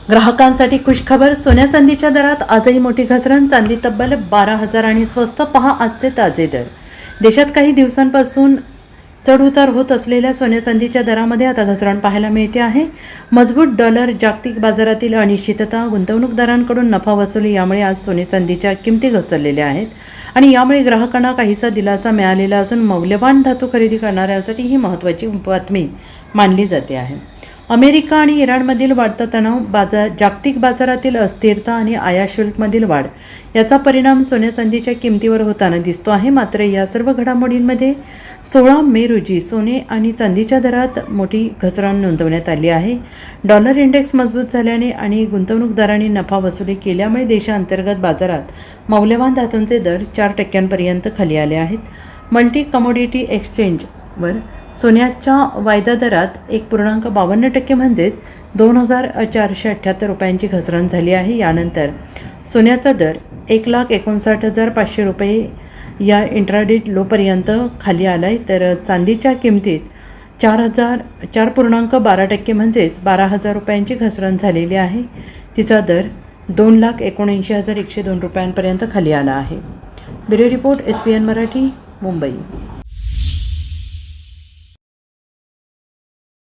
ग्राहकांसाठी खुशखबर. सोन्या चांदीच्या दरात आजही मोठी घसरण. चांदी तब्बल 12,000 आणि स्वस्त. पहा आजचे ताजे दर. देशात काही दिवसांपासून चढउतार होत असलेल्या सोन्या चांदीच्या दरामध्ये आता घसरण पाहायला मिळते आहे. मजबूत डॉलर, जागतिक बाजारातील अनिश्चितता, गुंतवणूकदारांकडून नफा वसुली यामुळे आज सोने चांदीच्या किमती घसरलेल्या आहेत आणि यामुळे ग्राहकांना काहीसा दिलासा मिळालेला असून मौल्यवान धातू खरेदी करणाऱ्यांसाठी ही महत्त्वाची बातमी मानली जाते आहे. अमेरिका आणि इराणमधील वाढता तणाव, जागतिक बाजारातील अस्थिरता आणि आयात शुल्कमधील वाढ याचा परिणाम सोन्या चांदीच्या किमतीवर होताना दिसतो आहे. मात्र या सर्व घडामोडींमध्ये 16 मे रोजी सोने आणि चांदीच्या दरात मोठी घसरण नोंदवण्यात आली आहे. डॉलर इंडेक्स मजबूत झाल्याने आणि गुंतवणूकदारांनी नफा वसुली केल्यामुळे देशांतर्गत बाजारात मौल्यवान धातूंचे दर 4% खाली आले आहेत. मल्टी कमोडिटी एक्सचेंजवर सोन्याच्या वायदा दरात 1.52% म्हणजेच 2,478 रुपयांची घसरण झाली आहे. यानंतर सोन्याचा दर 1,59,500 रुपये या इंट्राडे लोपर्यंत खाली आला आहे. तर चांदीच्या किमतीत 4.12% म्हणजेच 12,000 रुपयांची घसरण झालेली आहे. तिचा दर 2,79,102 रुपयांपर्यंत खाली आला आहे. Bureau report, SBN Marathi, Mumbai.